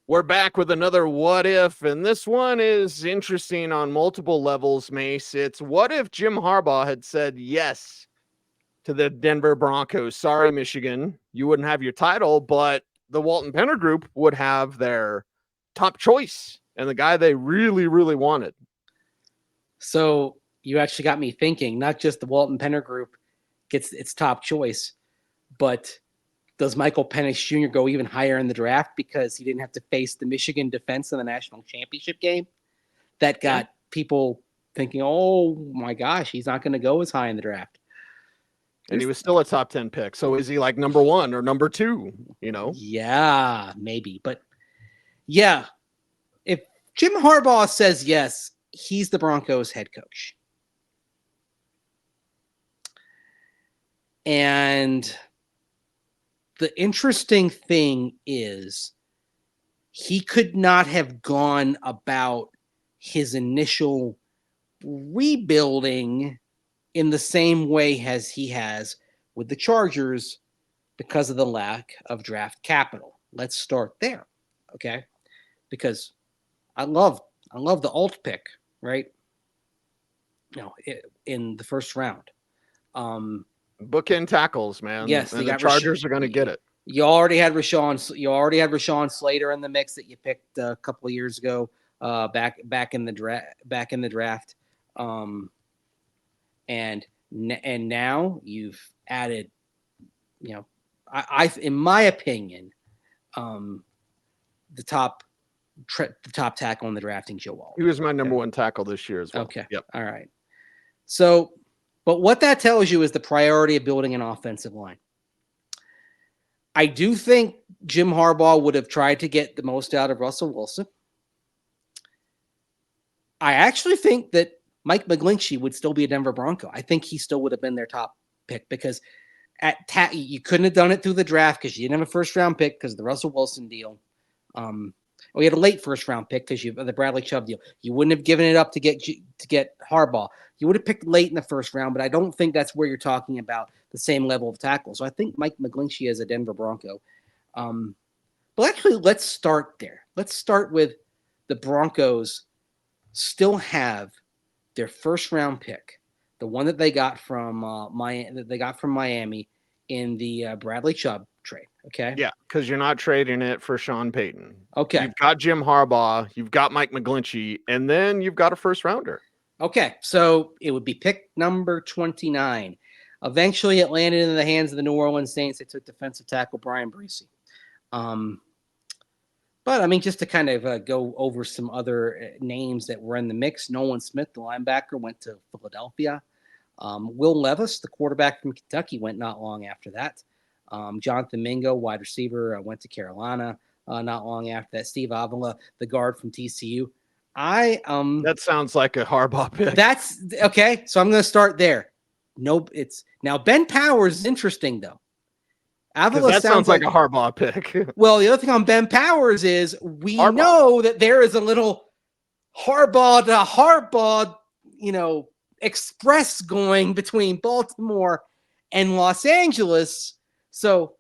We're back with another what if, and this one is interesting on multiple levels, Mace. It's what if Jim Harbaugh had said yes to the Denver Broncos? Sorry, Michigan, you wouldn't have your title, but the Walton Penner Group would have their top choice and the guy they really, really wanted. So you actually got me thinking, not just the Walton Penner Group gets its top choice, but does Michael Penix Jr. go even higher in the draft because he didn't have to face the Michigan defense in the national championship game? That got people thinking, oh my gosh, he's not going to go as high in the draft. And he was still a top 10 pick. So is he like number 1 or number 2, you know? Yeah, maybe. But yeah, if Jim Harbaugh says yes, he's the Broncos head coach. And the interesting thing is he could not have gone about his initial rebuilding in the same way as he has with the Chargers because of the lack of draft capital. Let's start there, okay? Because I love the alt pick, right? In the first round. Bookend tackles, man. Yes, and the Chargers are going to get it. You already had Rashawn Slater in the mix that you picked a couple of years ago, back in the draft, and now you've added, I in my opinion, the top tackle in the drafting, Joe Wall. He was my number 1 tackle this year as well. Okay. Yep. All right. So, but what that tells you is the priority of building an offensive line. I do think Jim Harbaugh would have tried to get the most out of Russell Wilson. I actually think that Mike McGlinchey would still be a Denver Bronco. I think he still would have been their top pick because you couldn't have done it through the draft because you didn't have a first-round pick because of the Russell Wilson deal. We had a late first-round pick because the Bradley Chubb deal. You wouldn't have given it up to get Harbaugh. You would have picked late in the first round, but I don't think that's where you're talking about the same level of tackle. So I think Mike McGlinchey is a Denver Bronco. But actually, let's start there. Let's start with the Broncos still have their first-round pick, the one that they got from Miami in the Bradley Chubb trade. Okay. Yeah, because you're not trading it for Sean Payton. Okay. You've got Jim Harbaugh, you've got Mike McGlinchey, and then you've got a first rounder. Okay, so it would be pick number 29. Eventually, it landed in the hands of the New Orleans Saints. They took defensive tackle Brian Bresee. But, I mean, just to kind of go over some other names that were in the mix, Nolan Smith, the linebacker, went to Philadelphia. Will Levis, the quarterback from Kentucky, went not long after that. Jonathan Mingo, wide receiver, went to Carolina not long after that. Steve Avila, the guard from TCU. That sounds like a Harbaugh pick. That's okay. So I'm going to start there. Nope. Now Ben Powers is interesting though. Avila that sounds like a Harbaugh pick. Well, the other thing on Ben Powers is we know that there is a little Harbaugh to Harbaugh, express going between Baltimore and Los Angeles. So,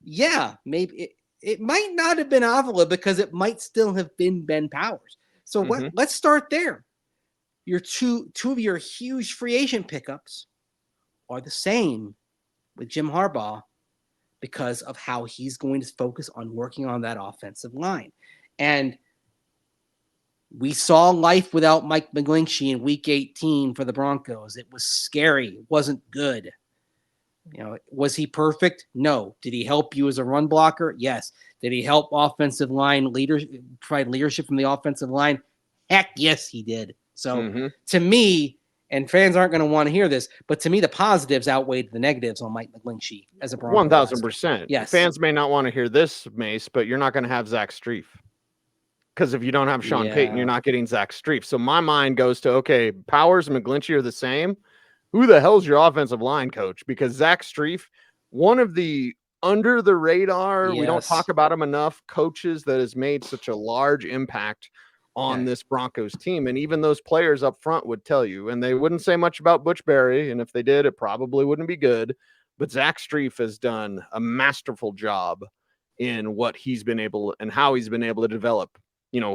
yeah, maybe it might not have been Avila because it might still have been Ben Powers. So let's start there. Your two of your huge free agent pickups are the same with Jim Harbaugh because of how he's going to focus on working on that offensive line. And we saw life without Mike McGlinchey in Week 18 for the Broncos. It was scary. It wasn't good. Was he perfect? No. Did he help you as a run blocker? Yes. Did he help offensive line provide leadership from the offensive line? Heck, yes, he did. So to me, and fans aren't going to want to hear this, but to me, the positives outweighed the negatives on Mike McGlinchey as a Bronco. 1,000%. Yes. Fans may not want to hear this, Mace, but you're not going to have Zach Strief. Because if you don't have Sean Payton, you're not getting Zach Strief. So my mind goes to, okay, Powers and McGlinchey are the same. Who the hell's your offensive line coach? Because Zach Strief, one of the under the radar, we don't talk about him enough, coaches that has made such a large impact on this Broncos team. And even those players up front would tell you, and they wouldn't say much about Butch Berry. And if they did, it probably wouldn't be good. But Zach Strief has done a masterful job in what he's been able and how he's been able to develop,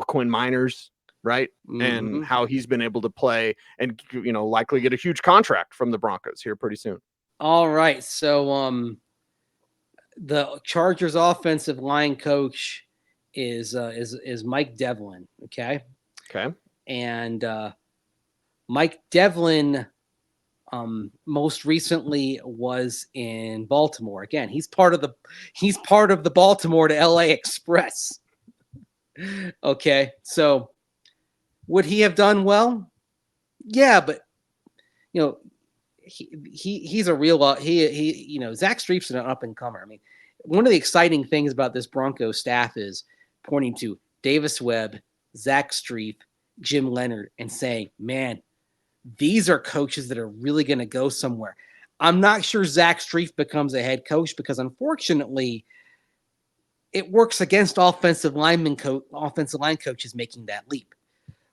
Quinn Miners, right? And how he's been able to play and, likely get a huge contract from the Broncos here pretty soon. All right. So the Chargers offensive line coach is Mike Devlin. Okay. And Mike Devlin most recently was in Baltimore. Again, he's part of the Baltimore to LA Express. Okay. So would he have done well? Yeah, but he's a real Zach Streif's an up and comer. I mean, one of the exciting things about this Broncos staff is pointing to Davis Webb, Zach Streif, Jim Leonard, and saying, man, these are coaches that are really going to go somewhere. I'm not sure Zach Streif becomes a head coach because, unfortunately, it works against offensive line coaches making that leap.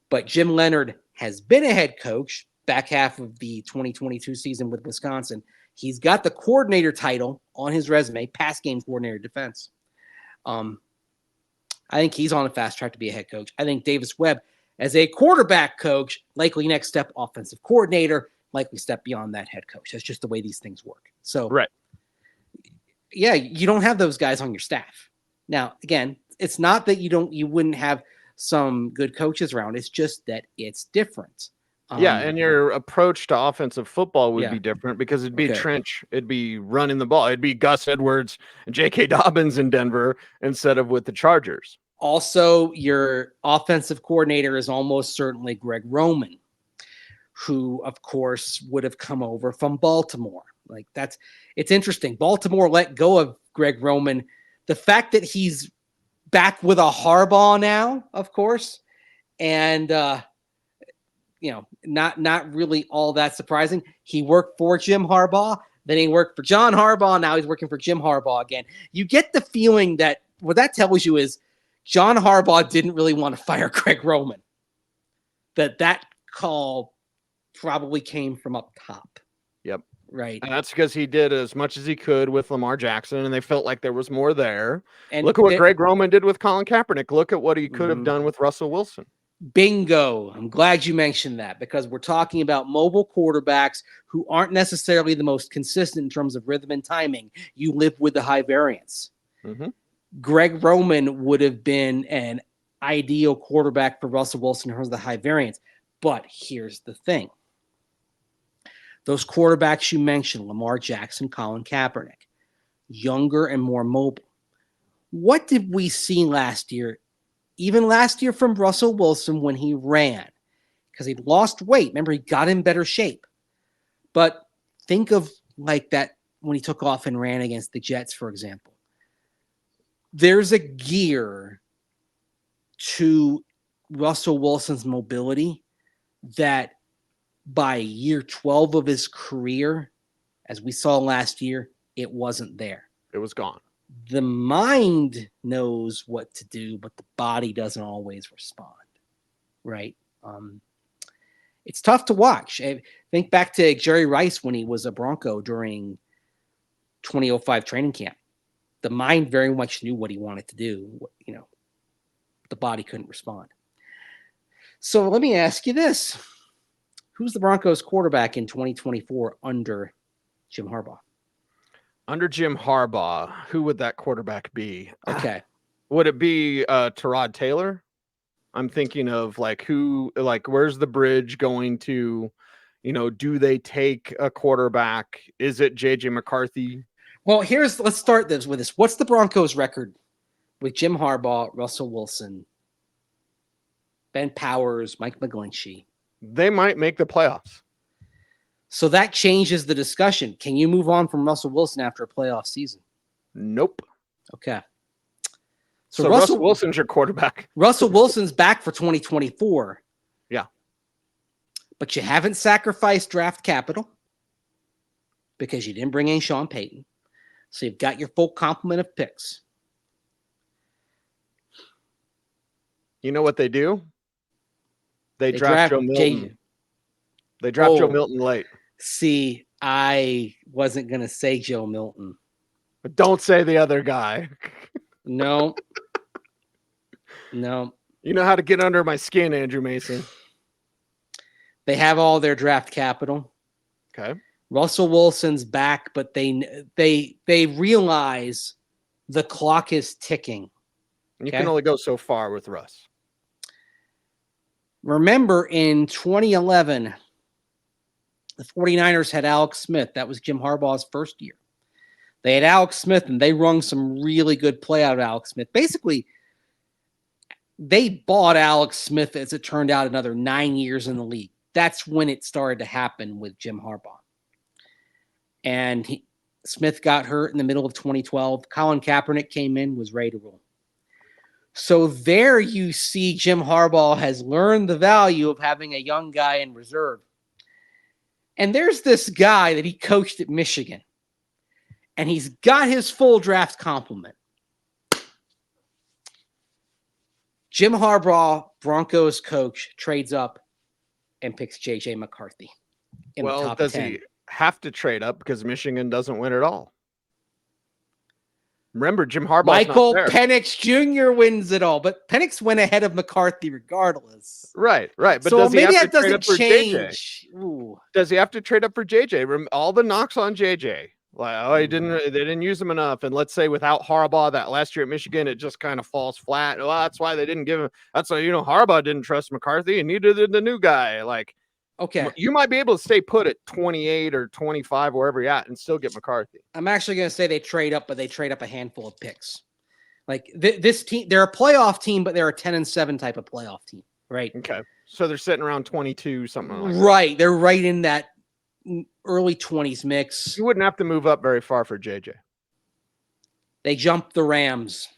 But Jim Leonard has been a head coach back half of the 2022 season with Wisconsin. He's got the coordinator title on his resume, pass game coordinator defense. I think he's on a fast track to be a head coach. I think Davis Webb, as a quarterback coach, likely next step offensive coordinator, likely step beyond that head coach. That's just the way these things work. So, right. Yeah, you don't have those guys on your staff. Now, again, it's not that you wouldn't have some good coaches around. It's just that it's different. And your approach to offensive football would be different because it'd be trench. It'd be running the ball. It'd be Gus Edwards and J.K. Dobbins in Denver instead of with the Chargers. Also, your offensive coordinator is almost certainly Greg Roman, who, of course, would have come over from Baltimore. It's interesting. Baltimore let go of Greg Roman. The fact that he's back with a Harbaugh now, of course, and not really all that surprising. He worked for Jim Harbaugh, then he worked for John Harbaugh. Now he's working for Jim Harbaugh again. You get the feeling that what that tells you is John Harbaugh didn't really want to fire Greg Roman. That call probably came from up top. Yep. Right. And that's because he did as much as he could with Lamar Jackson, and they felt like there was more there. And look at what Greg Roman did with Colin Kaepernick. Look at what he could have done with Russell Wilson. Bingo. I'm glad you mentioned that because we're talking about mobile quarterbacks who aren't necessarily the most consistent in terms of rhythm and timing. You live with the high variance. Greg Roman would have been an ideal quarterback for Russell Wilson in terms of the high variance. But here's the thing. Those quarterbacks you mentioned, Lamar Jackson, Colin Kaepernick, younger and more mobile. What did we see last year? Even last year from Russell Wilson when he ran, because he'd lost weight. Remember, he got in better shape. But think of like that when he took off and ran against the Jets, for example. There's a gear to Russell Wilson's mobility that by year 12 of his career, as we saw last year, it wasn't there. It was gone. The mind knows what to do, but the body doesn't always respond, right? It's tough to watch. Think back to Jerry Rice when he was a Bronco during 2005 training camp. The mind very much knew what he wanted to do. The body couldn't respond. So let me ask you this. Who's the Broncos quarterback in 2024 under Jim Harbaugh? Under Jim Harbaugh, who would that quarterback be? Okay. Would it be Tyrod Taylor? I'm thinking of where's the bridge going to, do they take a quarterback? Is it JJ McCarthy? Well, let's start with this. What's the Broncos record with Jim Harbaugh, Russell Wilson, Ben Powers, Mike McGlinchey? They might make the playoffs. So that changes the discussion. Can you move on from Russell Wilson after a playoff season? Nope. Okay. So Russell Wilson's your quarterback. Russell Wilson's back for 2024. Yeah. But you haven't sacrificed draft capital because you didn't bring in Sean Payton. So you've got your full complement of picks. You know what they do? They draft Joe Milton. They draft Joe Milton late. See, I wasn't going to say Joe Milton. But don't say the other guy. No. No. You know how to get under my skin, Andrew Mason. They have all their draft capital. Okay. Russell Wilson's back, but they realize the clock is ticking. You can only go so far with Russ. Remember in 2011, the 49ers had Alex Smith. That was Jim Harbaugh's first year. They had Alex Smith, and they wrung some really good play out of Alex Smith. Basically, they bought Alex Smith, as it turned out, another 9 years in the league. That's when it started to happen with Jim Harbaugh. And Smith got hurt in the middle of 2012. Colin Kaepernick came in, was ready to roll. So there you see Jim Harbaugh has learned the value of having a young guy in reserve. And there's this guy that he coached at Michigan. And he's got his full draft complement. Jim Harbaugh, Broncos coach, trades up and picks J.J. McCarthy in the top 10. Does he have to trade up because Michigan doesn't win at all? Remember, Jim Harbaugh. Michael Penix Jr. wins it all, but Penix went ahead of McCarthy regardless. Right. But so does he maybe have that to trade doesn't up for change. JJ? Does he have to trade up for JJ? All the knocks on JJ. Like, they didn't use him enough. And let's say without Harbaugh that last year at Michigan, it just kind of falls flat. Well, that's why they didn't give him. That's why, Harbaugh didn't trust McCarthy, and neither did the new guy. Like, okay, you might be able to stay put at 28 or 25, wherever you're at, and still get McCarthy. I'm actually going to say they trade up, but they trade up a handful of picks. Like this team, they're a playoff team, but they're a 10-7 type of playoff team, right? Okay, so they're sitting around 22, something like that. Right, they're right in that early 20s mix. You wouldn't have to move up very far for JJ. They jumped the Rams.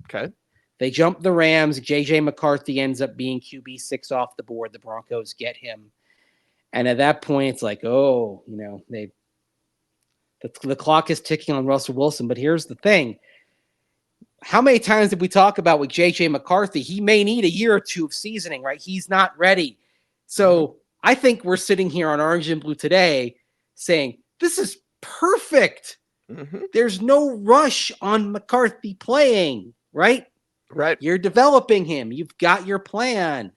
Okay. They jumped the Rams. J.J. McCarthy ends up being QB6 off the board. The Broncos get him. And at that point, it's like, the clock is ticking on Russell Wilson. But here's the thing. How many times did we talk about with J.J. McCarthy? He may need a year or two of seasoning, right? He's not ready. So I think we're sitting here on Orange and Blue today saying, this is perfect. Mm-hmm. There's no rush on McCarthy playing, right? Right. You're developing him. You've got your plan.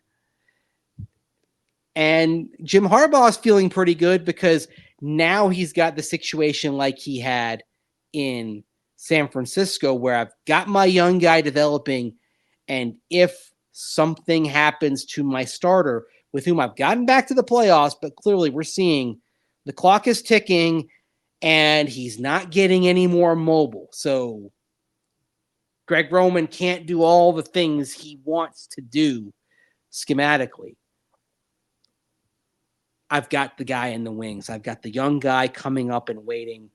And Jim Harbaugh is feeling pretty good because now he's got the situation like he had in San Francisco, where I've got my young guy developing. And if something happens to my starter, with whom I've gotten back to the playoffs, but clearly we're seeing the clock is ticking and he's not getting any more mobile. So Greg Roman can't do all the things he wants to do schematically. I've got the guy in the wings. I've got the young guy coming up and waiting.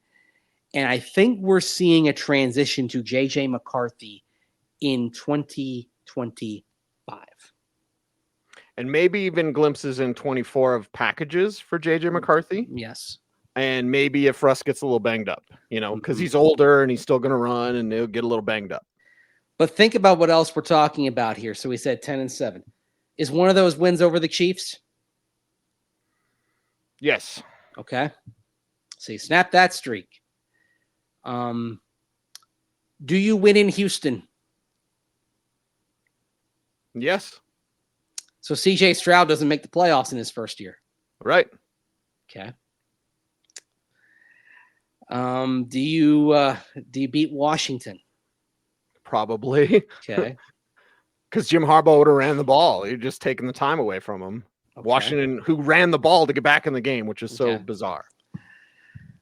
And I think we're seeing a transition to J.J. McCarthy in 2025. And maybe even glimpses in 24 of packages for J.J. McCarthy. Yes. And maybe if Russ gets a little banged up, because he's older and he's still going to run and he'll get a little banged up. But think about what else we're talking about here. So we said 10-7. Is one of those wins over the Chiefs? Yes. Okay. So you snap that streak. Do you win in Houston? Yes. So CJ Stroud doesn't make the playoffs in his first year. Right. Okay. Do you beat Washington? Probably. Okay. Because Jim Harbaugh would have ran the ball. You're just taking the time away from him. Okay. Washington, who ran the ball to get back in the game, which is so bizarre.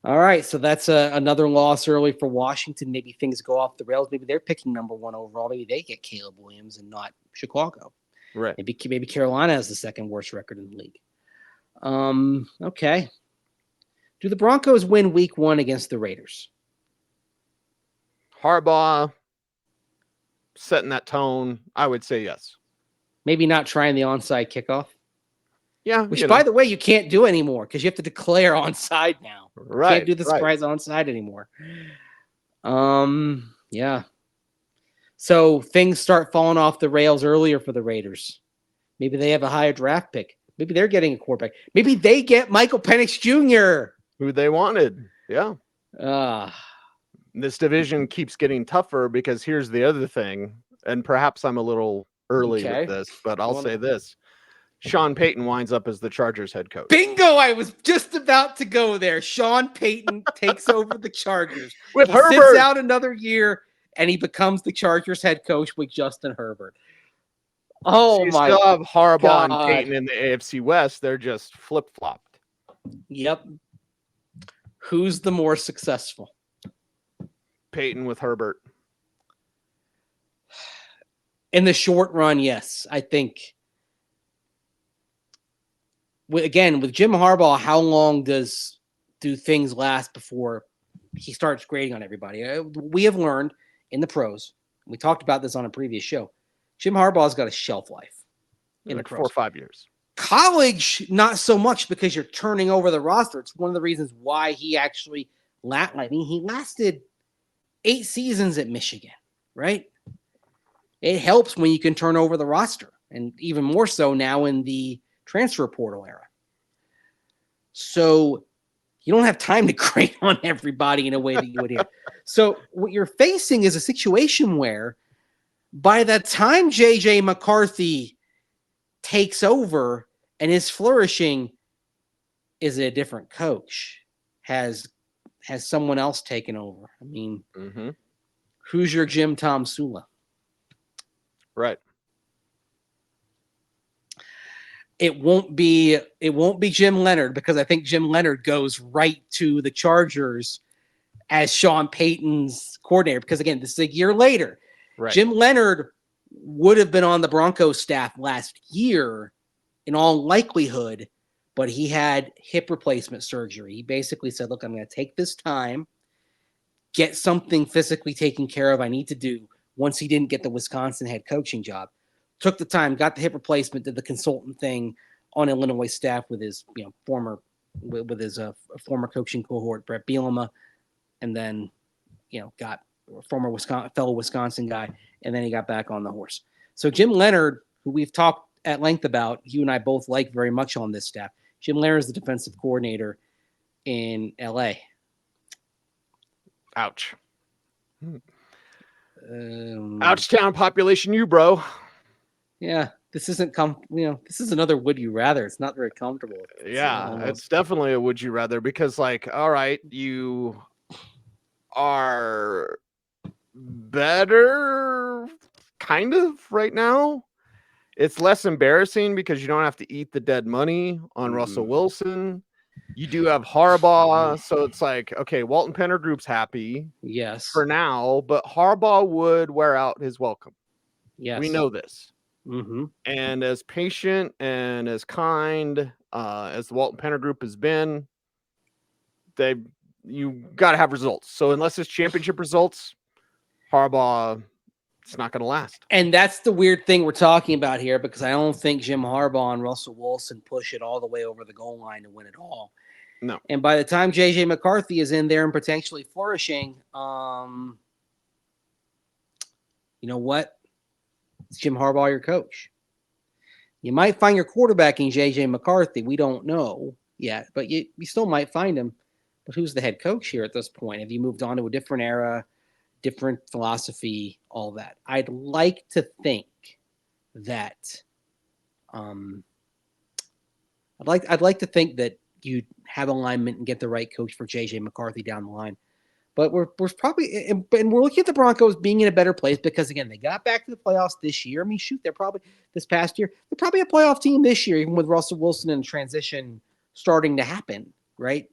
All right, so that's another loss early for Washington. Maybe things go off the rails. Maybe they're picking number 1 overall. Maybe they get Caleb Williams and not Chicago. Right. Maybe Carolina has the second worst record in the league. Okay. Do the Broncos win week 1 against the Raiders? Harbaugh setting that tone, I would say yes. Maybe not trying the onside kickoff. Yeah. Which, by the way, you can't do anymore because you have to declare onside now. Right. You can't do the surprise onside anymore. Yeah. So things start falling off the rails earlier for the Raiders. Maybe they have a higher draft pick. Maybe they're getting a quarterback. Maybe they get Michael Penix Jr. Who they wanted. Yeah. This division keeps getting tougher because here's the other thing, and perhaps I'm a little early with this, but I'll say this. Sean Payton winds up as the Chargers head coach. Bingo! I was just about to go there. Sean Payton takes over the Chargers. With he Herbert. Sits out another year, and he becomes the Chargers head coach with Justin Herbert. Oh, so you my still have Harbaugh God. and Payton in the AFC West. They're just flip-flopped. Yep. Who's the more successful? Payton with Herbert. In the short run, yes. I think, with Jim Harbaugh, how long do things last before he starts grading on everybody? We have learned in the pros, we talked about this on a previous show, Jim Harbaugh's got a shelf life in the pros. 4 or 5 years. College, not so much, because you're turning over the roster. It's one of the reasons why he actually he lasted 8 seasons at Michigan, right? It helps when you can turn over the roster, and even more so now in the transfer portal era. So you don't have time to grade on everybody in a way that you would here. So what you're facing is a situation where by the time J.J. McCarthy takes over and is flourishing, is it a different coach? Has someone else taken over? I mean, who's your Jim Tom Sula? Right. It won't be Jim Leonard, because I think Jim Leonard goes right to the Chargers as Sean Payton's coordinator, because again, this is a year later. Right. Jim Leonard would have been on the Broncos staff last year in all likelihood, but he had hip replacement surgery. He basically said, look, I'm going to take this time, get something physically taken care of I need to do, once he didn't get the Wisconsin head coaching job. Took the time, got the hip replacement, did the consultant thing on Illinois staff with his former coaching cohort, Brett Bielema, and then got a fellow Wisconsin guy, and then he got back on the horse. So Jim Leonard, who we've talked at length about, you and I both like very much on this staff. Jim Leonard is the defensive coordinator in LA. Ouch. Ouch town population, you bro. Yeah, this isn't this is another would you rather. It's not very comfortable. It's definitely a would you rather, because all right, you are better kind of right now. It's less embarrassing because you don't have to eat the dead money on Russell Wilson. You do have Harbaugh, so it's okay, Walton Penner Group's happy. Yes. For now, but Harbaugh would wear out his welcome. Yes. We know this. Mm-hmm. And as patient and as kind as the Walton Penner Group has been, you got to have results. So unless it's championship results, Harbaugh, it's not going to last. And that's the weird thing we're talking about here, because I don't think Jim Harbaugh and Russell Wilson push it all the way over the goal line to win it all. No. And by the time J.J. McCarthy is in there and potentially flourishing, you know what? It's Jim Harbaugh, your coach. You might find your quarterback in J.J. McCarthy. We don't know yet, but you still might find him. But who's the head coach here at this point? Have you moved on to a different era, different philosophy, all that? I'd like to think that I'd like to think that you'd have alignment and get the right coach for J.J. McCarthy down the line. But we're probably, and we're looking at the Broncos being in a better place because, again, they got back to the playoffs this year. I mean, shoot, they're probably, this past year, they're probably a playoff team this year, even with Russell Wilson and transition starting to happen, right?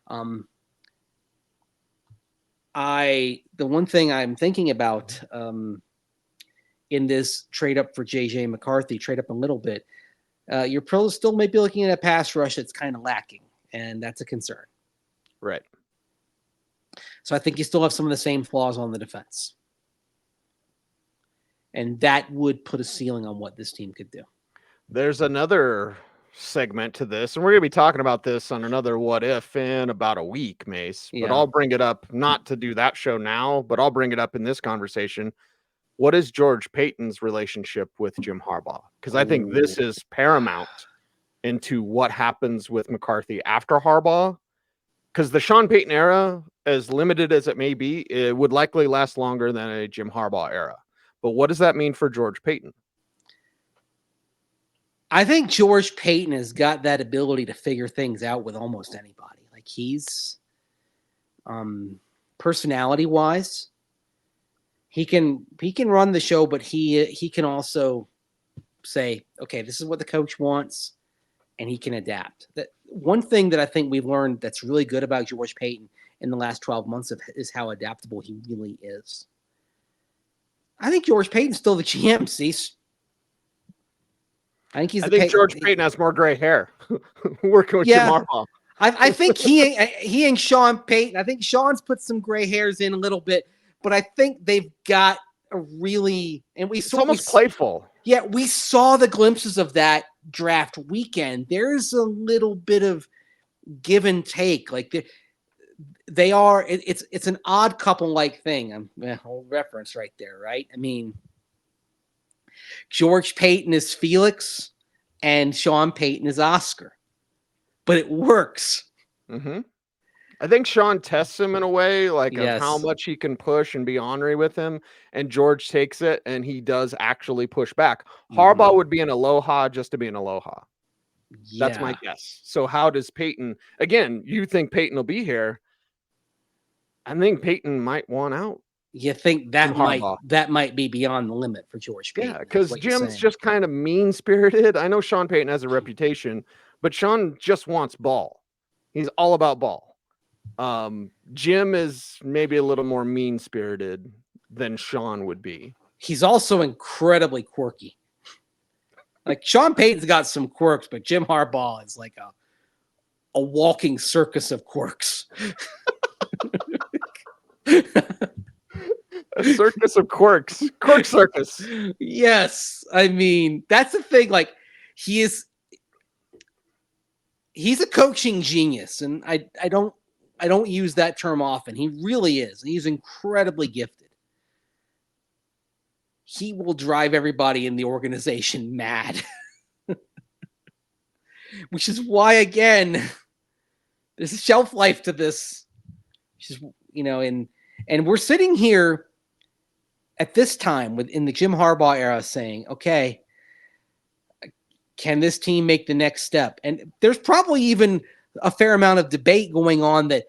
The one thing I'm thinking about in this trade up for J.J. McCarthy, trade up a little bit, your pros still may be looking at a pass rush that's kind of lacking, and that's a concern. Right. So I think you still have some of the same flaws on the defense. And that would put a ceiling on what this team could do. There's another segment to this, and we're going to be talking about this on another What If in about a week, Mace. Yeah. But I'll bring it up, not to do that show now, but I'll bring it up in this conversation. What is George Payton's relationship with Jim Harbaugh? Because I think this is paramount into what happens with McCarthy after Harbaugh because the Sean Payton era, as limited as it may be, it would likely last longer than a Jim Harbaugh era. But what does that mean for George Payton? I think George Payton has got that ability to figure things out with almost anybody. Like he's personality wise, he can run the show, but he can also say, okay, this is what the coach wants, and he can adapt. That one thing that I think we've learned that's really good about George Payton in the last 12 months is how adaptable he really is. I think George Payton's still the GM, Cecil. I think George Payton has more gray hair working with Jim Harbaugh. I think he and Sean Payton, I think Sean's put some gray hairs in a little bit, but I think they've got a really, and it's almost playful. Yeah, we saw the glimpses of that draft weekend. There's a little bit of give and take. Like they are, it's an odd couple like thing. Whole reference right there, right? I mean, George Payton is Felix and Sean Payton is Oscar, but it works. Mm-hmm. I think Sean tests him in a way, like of how much he can push and be ornery with him, and George takes it and he does actually push back. Harbaugh would be an aloha just to be an aloha. Yeah. That's my guess. So how does Payton, again, you think Payton will be here? I think Payton might want out. You think that might be beyond the limit for George Payton? Yeah, because Jim's just kind of mean-spirited. I know Sean Payton has a reputation, but Sean just wants ball. He's all about ball. Jim is maybe a little more mean-spirited than Sean would be. He's also incredibly quirky. Like Sean Payton's got some quirks, but Jim Harbaugh is like a walking circus of quirks. A circus of quirks. Quirk circus. Yes. I mean, that's the thing. Like he's a coaching genius, and I don't use that term often. He really is. He's incredibly gifted. He will drive everybody in the organization mad. Which is why, again, there's a shelf life to this. Which is, and we're sitting here at this time in the Jim Harbaugh era saying, okay, can this team make the next step? And there's probably even a fair amount of debate going on that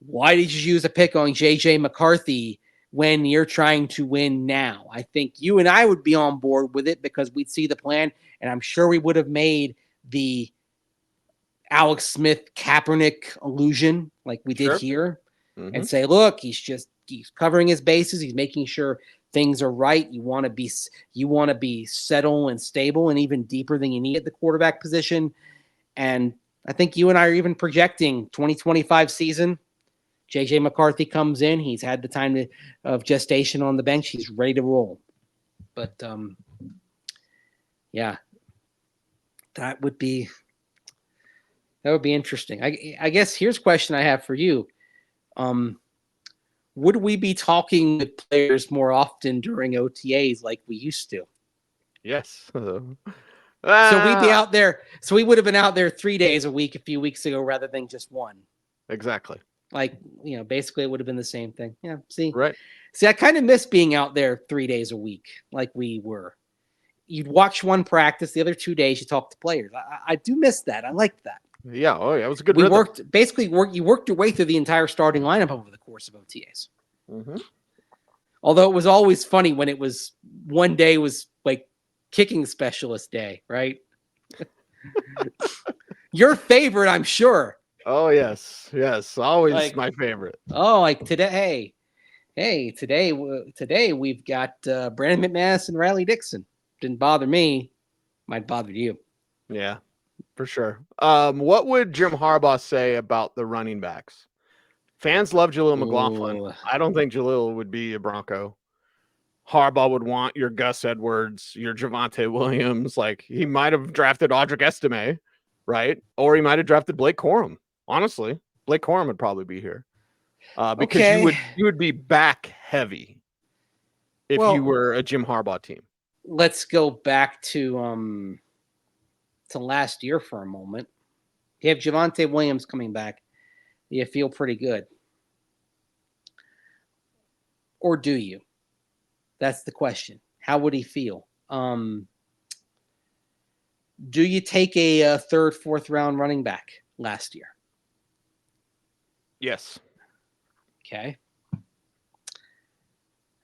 why did you use a pick on J.J. McCarthy when you're trying to win now? I think you and I would be on board with it because we'd see the plan, and I'm sure we would have made the Alex Smith Kaepernick illusion like we did here and say, look, he's covering his bases. He's making sure things are right. You want to be settled and stable and even deeper than you need at the quarterback position. And I think you and I are even projecting 2025 season. JJ McCarthy comes in. He's had the time of gestation on the bench. He's ready to roll. But yeah, that would be interesting. I guess here's a question I have for you. Would we be talking with players more often during OTAs like we used to? Yes. So we'd be out there. So we would have been out there 3 days a week a few weeks ago rather than just one. Exactly. Like, basically it would have been the same thing. Yeah. See, right. See, I kind of miss being out there 3 days a week like we were. You'd watch one practice, the other 2 days you talk to players. I do miss that. I liked that. Yeah. Oh, yeah. It was a good We rhythm. You worked your way through the entire starting lineup over the course of OTAs. Mm-hmm. Although it was always funny when it was one day was like kicking specialist day, right? Your favorite, I'm sure. Oh, yes. Yes. Always my favorite. Oh, like today. Hey, today we've got Brandon McManus and Riley Dixon. Didn't bother me. Might bother you. Yeah, for sure. What would Jim Harbaugh say about the running backs? Fans love Jaleel McLaughlin. Ooh. I don't think Jaleel would be a Bronco. Harbaugh would want your Gus Edwards, your Javonte Williams. Like he might have drafted Audric Estime, right? Or he might have drafted Blake Corum. Honestly, Blake Corum would probably be here because you would be back heavy if you were a Jim Harbaugh team. Let's go back to last year for a moment. You have Javonte Williams coming back. You feel pretty good. Or do you? That's the question. How would he feel? Do you take a third, fourth round running back last year? Yes. Okay.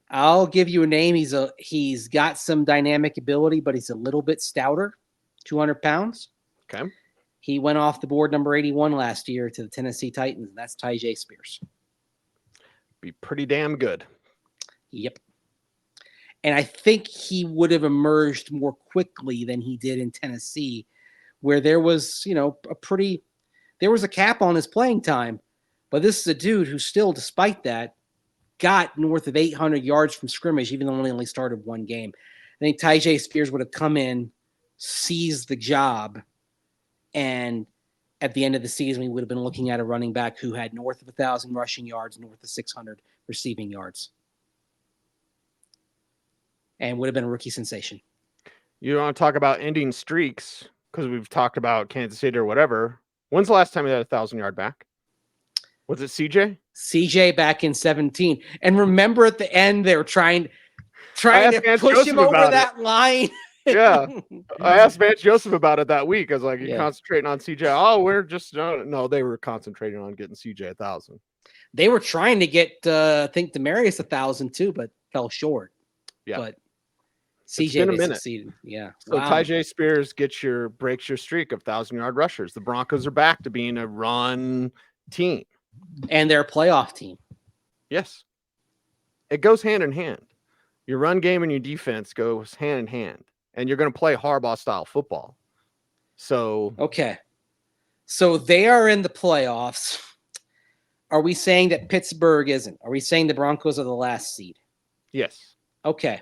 I'll give you a name. He's got some dynamic ability, but he's a little bit stouter, 200 pounds. Okay. He went off the board number 81 last year to the Tennessee Titans, and that's Tyjae Spears. Be pretty damn good. Yep. And I think he would have emerged more quickly than he did in Tennessee, where there was, there was a cap on his playing time. But this is a dude who still, despite that, got north of 800 yards from scrimmage, even though he only started one game. I think Tyjae Spears would have come in, seized the job, and at the end of the season, we would have been looking at a running back who had north of 1,000 rushing yards, north of 600 receiving yards, and would have been a rookie sensation. You want to talk about ending streaks, because we've talked about Kansas City or whatever. When's the last time he had a 1,000-yard back? Was it CJ? CJ back in 17. And remember at the end, they were trying to push him over that line. Yeah. I asked Vance Joseph about it that week. I was like, you concentrating on CJ? Oh, we're just no, they were concentrating on getting CJ 1,000. They were trying to get I think Demarius 1,000 too, but fell short. Yeah. But CJ succeeded. Yeah. So Tyjae Spears breaks your streak of 1,000-yard rushers. The Broncos are back to being a run team. And they're a playoff team. Yes. It goes hand in hand. Your run game and your defense goes hand in hand. And you're going to play Harbaugh style football. So okay. So they are in the playoffs. Are we saying that Pittsburgh isn't? Are we saying the Broncos are the last seed? Yes. Okay.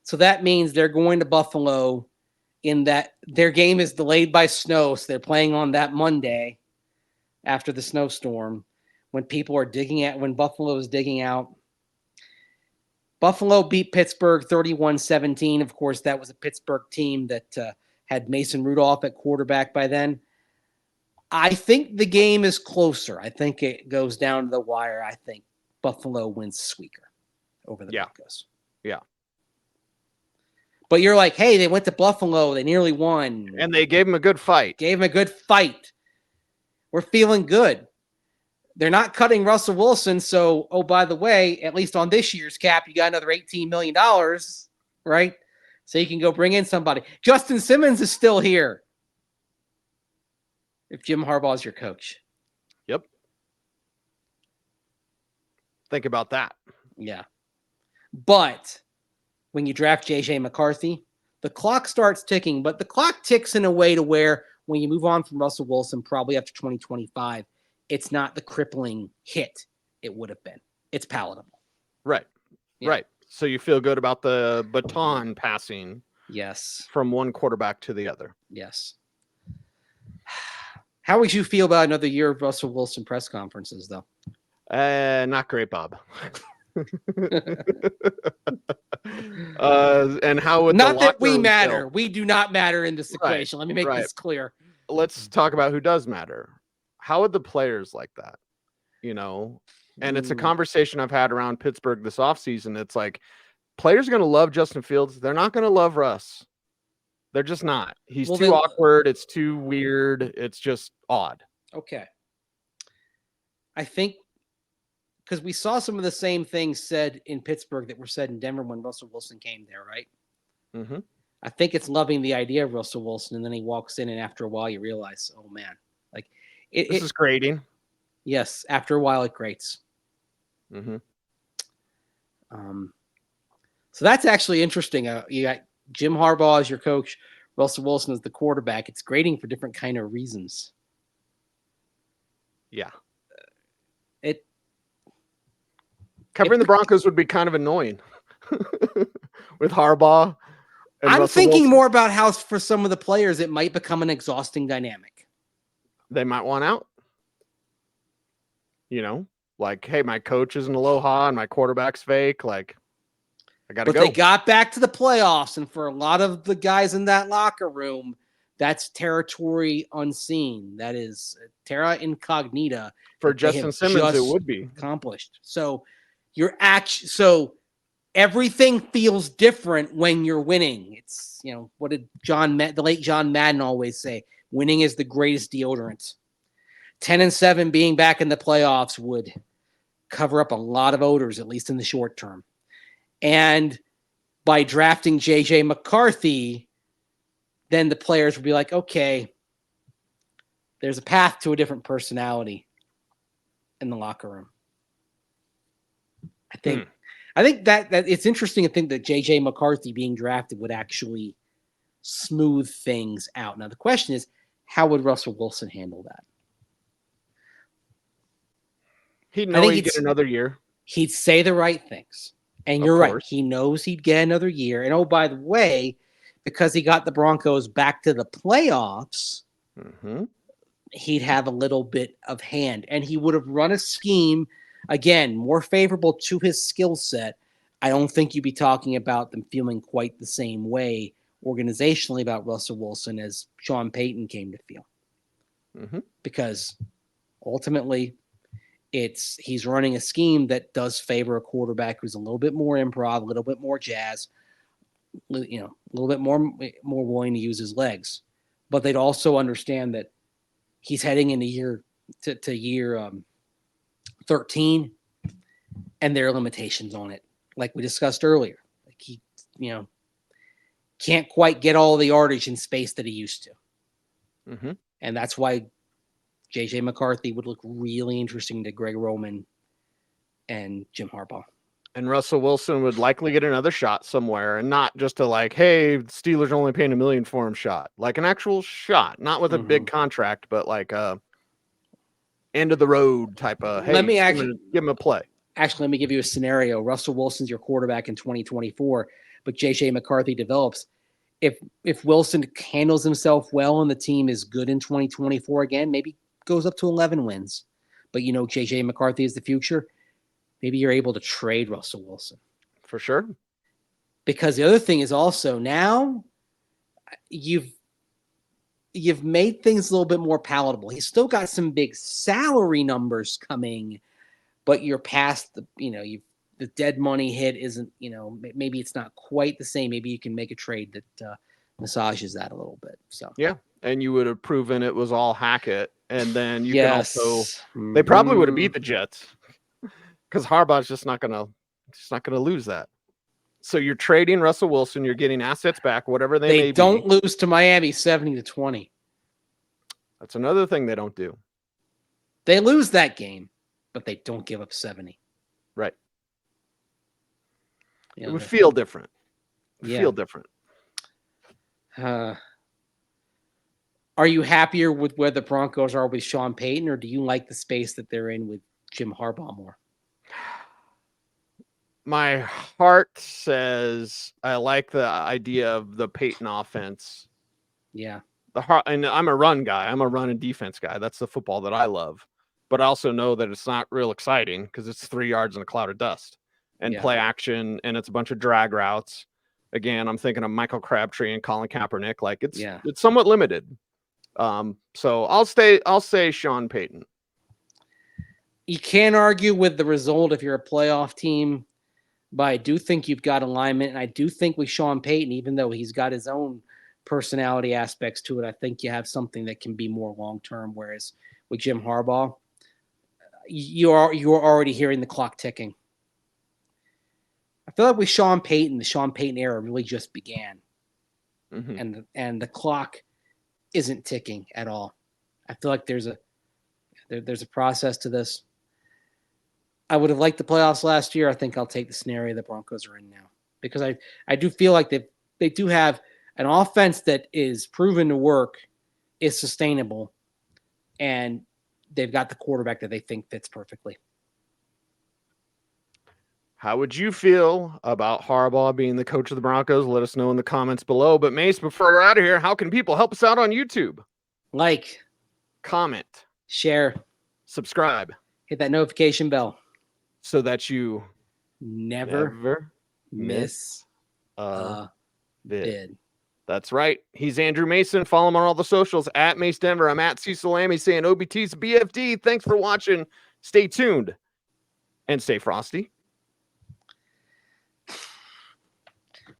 So that means they're going to Buffalo in that their game is delayed by snow. So they're playing on that Monday after the snowstorm when Buffalo is digging out. Buffalo beat Pittsburgh 31-17. Of course, that was a Pittsburgh team that had Mason Rudolph at quarterback by then. I think the game is closer. I think it goes down to the wire. I think Buffalo wins squeaker over the Broncos. Yeah. But you're like, hey, they went to Buffalo. They nearly won. And they gave him a good fight. We're feeling good. They're not cutting Russell Wilson. So, by the way, at least on this year's cap, you got another $18 million, right? So you can go bring in somebody. Justin Simmons is still here. If Jim Harbaugh is your coach. Yep. Think about that. Yeah. But when you draft J.J. McCarthy, the clock starts ticking, but the clock ticks in a way to where when you move on from Russell Wilson, probably after 2025, it's not the crippling hit it would have been. It's palatable. Right. Yeah. Right. So you feel good about the baton passing. Yes. From one quarterback to the other. Yes. How would you feel about another year of Russell Wilson press conferences, though? Not great, Bob. And how would not that we matter? We do not matter in this equation. Let me make this clear. Let's talk about who does matter. How would the players like that? And it's a conversation I've had around Pittsburgh this offseason. It's like players are going to love Justin Fields. They're not going to love Russ. They're just not. He's too awkward. It's too weird. It's just odd. Okay. I think because we saw some of the same things said in Pittsburgh that were said in Denver when Russell Wilson came there, right? Mm-hmm. I think it's loving the idea of Russell Wilson, and then he walks in, and after a while you realize, oh, man. Like this is grating. Yes, after a while it grates. Mm-hmm. So that's actually interesting. You got Jim Harbaugh as your coach, Russell Wilson as the quarterback. It's grating for different kind of reasons. Yeah. Covering the Broncos would be kind of annoying with Harbaugh. I'm thinking more about how for some of the players it might become an exhausting dynamic. They might want out. Like, hey, my coach is an aloha and my quarterback's fake. Like, I got to go. But they got back to the playoffs, and for a lot of the guys in that locker room, That's territory unseen. That is terra incognita for Justin Simmons. It would be accomplished. So so everything feels different when you're winning. It's, what did the late John Madden always say? Winning is the greatest deodorant. 10-7 being back in the playoffs would cover up a lot of odors, at least in the short term. And by drafting JJ McCarthy, then the players would be like, okay, there's a path to a different personality in the locker room. I think that it's interesting to think that JJ McCarthy being drafted would actually smooth things out. Now the question is, how would Russell Wilson handle that? He'd know he'd get another year. He'd say the right things. And you're right. He knows he'd get another year. And oh, by the way, because he got the Broncos back to the playoffs, he'd have a little bit of hand. And he would have run a scheme, again, more favorable to his skill set. I don't think you'd be talking about them feeling quite the same way organizationally about Russell Wilson as Sean Payton came to feel. Because ultimately, he's running a scheme that does favor a quarterback who's a little bit more improv, a little bit more jazz, a little bit more willing to use his legs. But they'd also understand that he's heading into year 13, and there are limitations on it, like we discussed earlier. Like he, can't quite get all the yardage in space that he used to. And that's why JJ McCarthy would look really interesting to Greg Roman and Jim Harbaugh. And Russell Wilson would likely get another shot somewhere, and not just hey, Steelers are only paying $1 million for him shot. Like an actual shot, not with a big contract, but like a end of the road type of, hey, give him a play. Actually, let me give you a scenario. Russell Wilson's your quarterback in 2024, but JJ McCarthy develops. If Wilson handles himself well and the team is good in 2024 again, maybe goes up to 11 wins, but JJ McCarthy is the future, maybe you're able to trade Russell Wilson. For sure. Because the other thing is also now you've made things a little bit more palatable. He's still got some big salary numbers coming, but you're past the dead money hit isn't, maybe it's not quite the same. Maybe you can make a trade that massages that a little bit. So yeah. And you would have proven it was all Hackett. And then you can also, they probably would have beat the Jets because Harbaugh's just not gonna lose that. So you're trading Russell Wilson, you're getting assets back, whatever they don't lose to Miami 70-20. That's another thing they don't do. They lose that game, but they don't give up 70. Right. It would feel different. Feel different. Are you happier with where the Broncos are with Sean Payton, or do you like the space that they're in with Jim Harbaugh more? My heart says I like the idea of the Payton offense. Yeah. And I'm a run guy. I'm a run and defense guy. That's the football that I love. But I also know that it's not real exciting because it's 3 yards in a cloud of dust and play action, and it's a bunch of drag routes. Again, I'm thinking of Michael Crabtree and Colin Kaepernick. Like it's somewhat limited. So I'll say Sean Payton. You can't argue with the result if you're a playoff team, but I do think you've got alignment. And I do think with Sean Payton, even though he's got his own personality aspects to it, I think you have something that can be more long-term. Whereas with Jim Harbaugh, you're already hearing the clock ticking. I feel like with Sean Payton, the Sean Payton era really just began. And the clock isn't ticking at all. I feel like there's a process to this. I would have liked the playoffs last year. I think I'll take the scenario the Broncos are in now because I do feel like they do have an offense that is proven to work, is sustainable, and they've got the quarterback that they think fits perfectly. How would you feel about Harbaugh being the coach of the Broncos? Let us know in the comments below. But Mace, before we're out of here, how can people help us out on YouTube? Like, comment, share, subscribe, hit that notification bell so that you never miss a vid. That's right. He's Andrew Mason. Follow him on all the socials at Mace Denver. I'm at Cecil Lammey saying OBT's BFD. Thanks for watching. Stay tuned and stay frosty.